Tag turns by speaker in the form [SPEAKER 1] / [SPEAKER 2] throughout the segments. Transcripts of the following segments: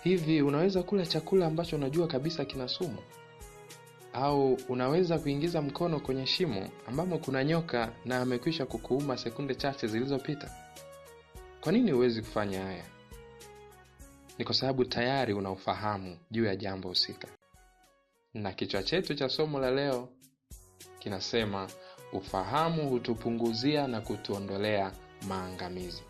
[SPEAKER 1] Hivi unaweza kula chakula ambacho unajua kabisa kina sumu? Au unaweza kuingiza mkono kwenye shimo ambamo kuna nyoka na amekwisha kukuuma sekunde chache zilizopita? Kwa nini huwezi kufanya haya? Ni kwa sababu tayari una ufahamu juu ya jambo husika. Na kichwa chetu cha somo la leo kinasema ufahamu hutupunguzia na kutuondolea maangamizi.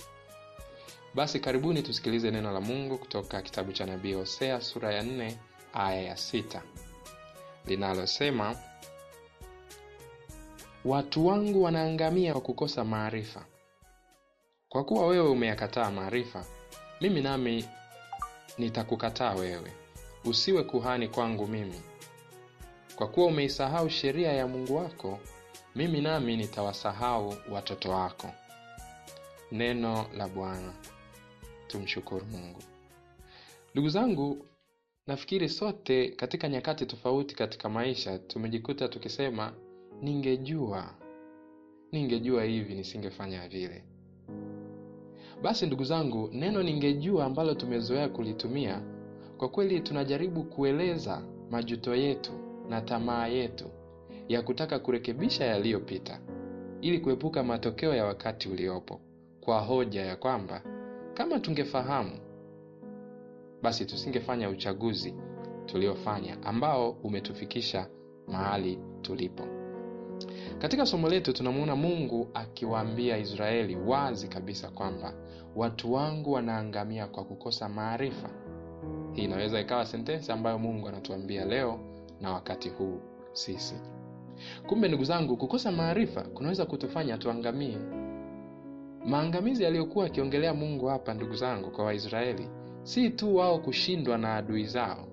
[SPEAKER 1] Basi karibuni tusikilize neno la Mungu kutoka kitabu cha nabii Hosea sura ya 4 aya ya 6. Linalosema, watu wangu wanaangamia kwa kukosa maarifa. Kwa kuwa wewe umeyakataa maarifa, mimi nami nitakukataa wewe. Usiwe kuhani kwangu mimi. Kwa kuwa umeisahau sheria ya Mungu wako, mimi nami nitawasahau watoto wako. Neno la Bwana. Tumshukuru Mungu. Ndugu zangu, nafikiri sote katika nyakati tofauti katika maisha tumejikuta tukisema, ningejua hivi nisingefanya vile. Basi ndugu zangu, neno ningejua ambalo tumezoea kulitumia, kwa kweli tunajaribu kueleza majuto yetu na tamaa yetu ya kutaka kurekebisha yaliyopita ili kuepuka matokeo ya wakati uliopo, kwa hoja ya kwamba kama tungefahamu basi tusingefanya uchaguzi tuliofanya ambao umetufikisha mahali tulipo. Katika somo letu tunamuona Mungu akiwaambia Israeli wazi kabisa kwamba watu wangu wanaangamia kwa kukosa maarifa. Hii inaweza ikawa sentensi ambayo Mungu anatuambia leo na wakati huu sisi. Kumbe ndugu zangu, kukosa maarifa kunaweza kutufanya tuangamie. Maangamizi aliyokuwa akiongelea Mungu hapa ndugu zangu kwa Waisraeli, si tu wao kushindwa na adui zao,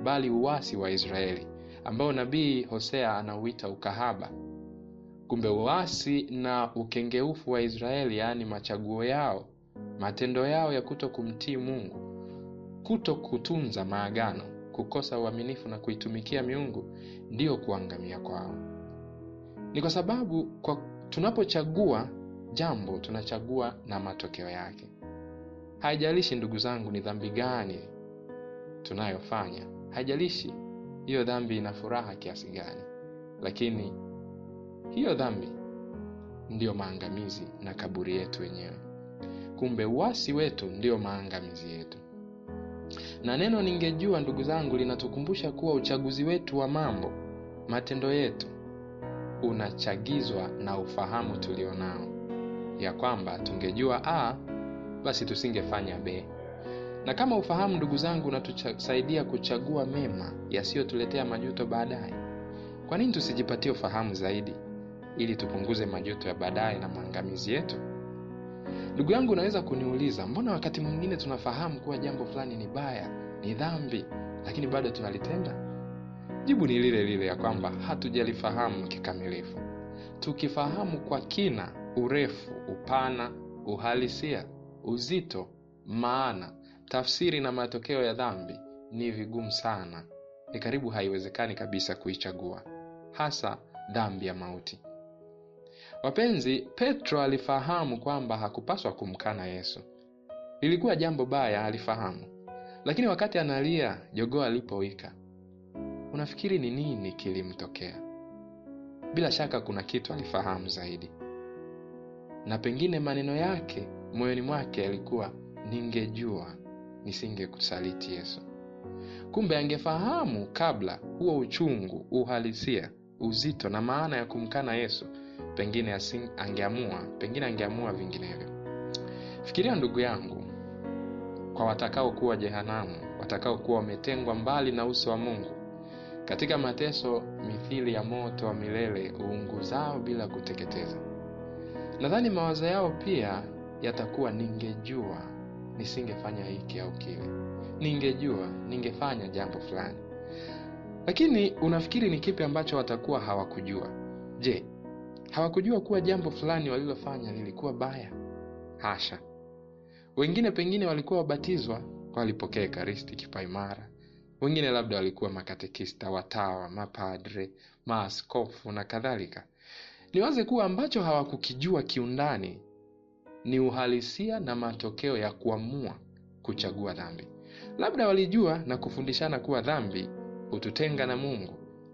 [SPEAKER 1] bali uasi wa Israeli ambao nabii Hosea anauita ukahaba. Kumbe uasi na ukengeufu wa Israeli, yani machaguo yao, matendo yao ya kutokumtii Mungu, kutokutunza maagano, kukosa uaminifu na kuitumikia miungu, ndio kuangamia kwao. Ni kwa sababu tunapochagua jambo tunachagua na matokeo yake. Haijalishi ndugu zangu ni dhambi gani tunayofanya, haijalishi hiyo dhambi ina furaha kiasi gani, lakini hiyo dhambi ndio maangamizi na kaburi yetu wenyewe. Kumbe uasi wetu ndio maangamizi yetu. Na neno ningejua ndugu zangu linatukumbusha kuwa uchaguzi wetu wa mambo, matendo yetu, unachagizwa na ufahamu tulionao, ya kwamba tungejua A, basi tusingefanya B. Na kama ufahamu ndugu zangu unatusaidia kuchagua mema yasiyotuletea majuto baadaye, kwa nini tusijipatie ufahamu zaidi ili tupunguze majuto ya baadaye na maangamizi yetu? Ndugu yangu, unaweza kuniuliza, mbona wakati mwingine tunafahamu kuwa jambo fulani ni baya, ni dhambi, lakini bado tunalitenda? Jibu ni lile lile, ya kwamba hatujalifahamu kikamilifu. Tukifahamu kwa kina, urefu, upana, uhalisia, uzito, maana, tafsiri na matokeo ya dhambi, ni vigumu sana, ni karibu haiwezekani kabisa kuichagua, hasa dhambi ya mauti. Wapenzi, Petro alifahamu kwamba hakupaswa kumkana Yesu. Ilikuwa jambo baya, alifahamu. Lakini wakati analia jogoo alipowika, unafikiri ni nini kilimtokea? Bila shaka kuna kitu alifahamu zaidi. Na pengine maneno yake moyoni mwake yalikuwa, ningejua nisingekusaliti Yesu. Kumbe angefahamu kabla huo uchungu, uhalisia, uzito na maana ya kumkana Yesu, pengine angeamua vinginevyo. Fikiria ndugu yangu, kwa watakao kuwa jehanamu, watakao kuwa wametengwa mbali na uso wa Mungu, katika mateso mithili ya moto wa milele uunguzao bila kuteketeza. Nadhani mawazo yao pia yatakuwa, ningejua nisingefanya hiki au kile, ningejua ningefanya jambo fulani. Lakini unafikiri ni kipi ambacho watakuwa hawakujua? Je, hawakujua kuwa jambo fulani walilofanya lilikuwa baya? Hasha. Wengine pengine walikuwa wabatizwa, walipokea Ekaristi kipaimara. Wengine labda walikuwa makatekista, watawa, mapadre, maaskofu na kadhalika. Niwaze kuwa ambacho hawakukijua kiundani ni uhalisia na matokeo ya kuamua kuchagua dhambi. Labda walijua na kufundishana kuwa dhambi hututenga na Mungu,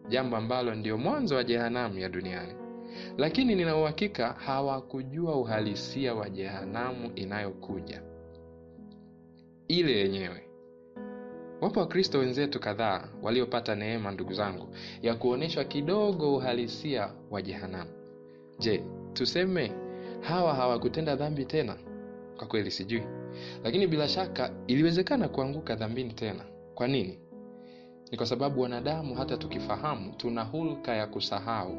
[SPEAKER 1] jambo ambalo ndio mwanzo wa jehanamu ya duniani. Lakini nina uhakika hawakujua uhalisia wa jehanamu inayokuja, ile yenyewe. Wapo Wakristo wenzetu kadhaa waliopata neema, ndugu zangu, ya kuoneshwa kidogo uhalisia wa jehanamu. Je, tuseme hawa hawakutenda dhambi tena? Kwa kweli sijui. Lakini bila shaka iliwezekana kuanguka dhambini tena. Kwa nini? Ni kwa sababu wanadamu, hata tukifahamu, tuna hulka ya kusahau.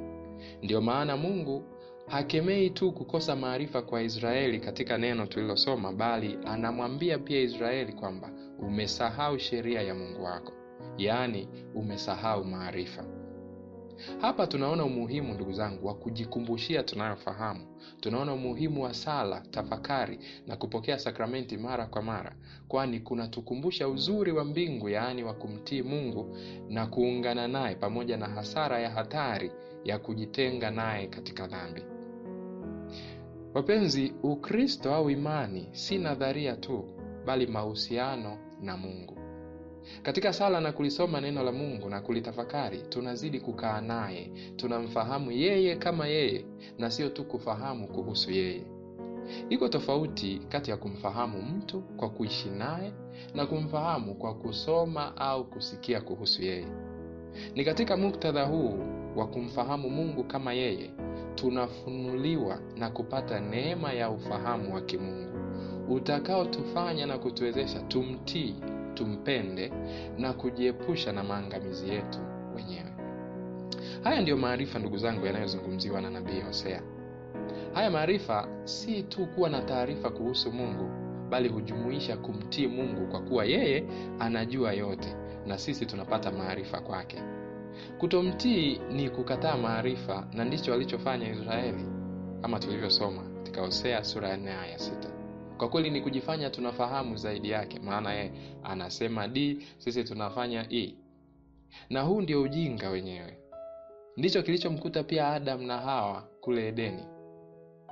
[SPEAKER 1] Ndio maana Mungu hakemei tu kukosa maarifa kwa Israeli katika neno tulilosoma, bali anamwambia pia Israeli kwamba umesahau sheria ya Mungu wako, yaani umesahau maarifa. Hapa tunaona umuhimu, ndugu zangu, wa kujikumbushia tunayofahamu. Tunaona umuhimu wa sala, tafakari na kupokea sakramenti mara kwa mara, kwani kunatukumbusha uzuri wa mbingu, yaani wa kumtii Mungu na kuungana naye, pamoja na hasara ya hatari ya kujitenga naye katika dhambi. Wapenzi, Ukristo au imani si nadharia tu, bali mahusiano na Mungu. Katika sala na kulisoma neno la Mungu na kulitafakari, tunazidi kukaa naye, tunamfahamu yeye kama yeye, na sio tu kufahamu kuhusu yeye. Iko tofauti kati ya kumfahamu mtu kwa kuishi naye na kumfahamu kwa kusoma au kusikia kuhusu yeye. Ni katika muktadha huu wa kumfahamu Mungu kama yeye, tunafunuliwa na kupata neema ya ufahamu wa kimungu, utakao tufanya na kutuwezesha tumtii, tumpende na kujiepusha na maangamizi yetu wenyewe. Haya ndiyo maarifa, ndugu zangu, yanayozungumziwa na nabii Hosea. Haya maarifa si tu kuwa na taarifa kuhusu Mungu, bali hujumuisha kumtii Mungu, kwa kuwa yeye anajua yote na sisi tunapata maarifa kwake. Kutomtii ni kukataa maarifa, na ndicho walichofanya Israeli, kama tulivyosoma katika Hosea sura ya 4 aya 6. Kwa kweli ni kujifanya tunafahamu zaidi yake, maana yeye anasema D, sisi tunafanya E. Na huu ndio ujinga wenyewe. Ndicho kilichomkuta pia Adam na Hawa kule Edeni.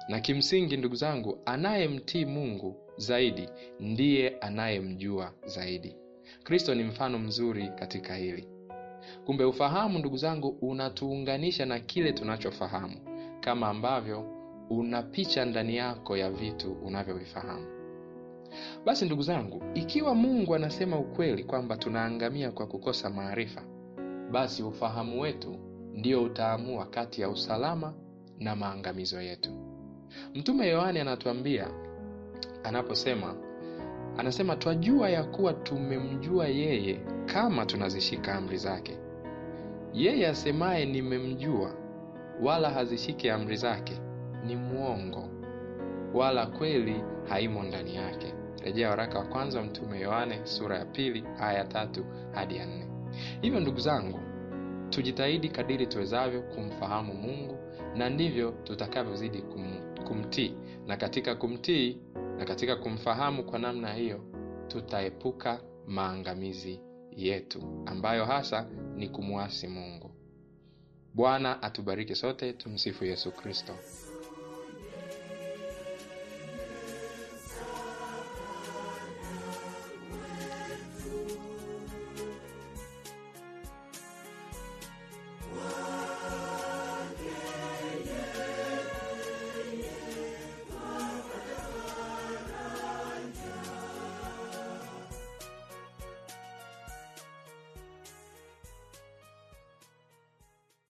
[SPEAKER 1] Na kimsingi, ndugu zangu, anayemtii Mungu zaidi ndiye anayemjua zaidi. Kristo ni mfano mzuri katika hili. Kumbe ufahamu, ndugu zangu, unatuunganisha na kile tunachofahamu, kama ambavyo una picha ndani yako ya vitu unavyovifahamu. Basi ndugu zangu, ikiwa Mungu anasema ukweli kwamba tunaangamia kwa kukosa maarifa, basi ufahamu wetu ndio utaamua kati ya usalama na maangamizo yetu. Mtume Yohane anatuambia, anasema twajua ya kuwa tumemjua yeye kama tunazishika amri zake. Yeye asemaye nimemjua wala hazishiki amri zake ni mwongo, wala kweli haimo ndani yake. Rejea waraka wa kwanza Mtume Yohane sura ya 2 aya 3 hadi 4. Hivyo ndugu zangu, tujitahidi kadiri tuwezavyo kumfahamu Mungu, na ndivyo tutakavyozidi kumtii. Na katika kumtii na katika kumfahamu kwa namna hiyo, tutaepuka maangamizi yetu, ambayo hasa ni kumuasi Mungu. Bwana atubariki sote. Tumsifu Yesu Kristo.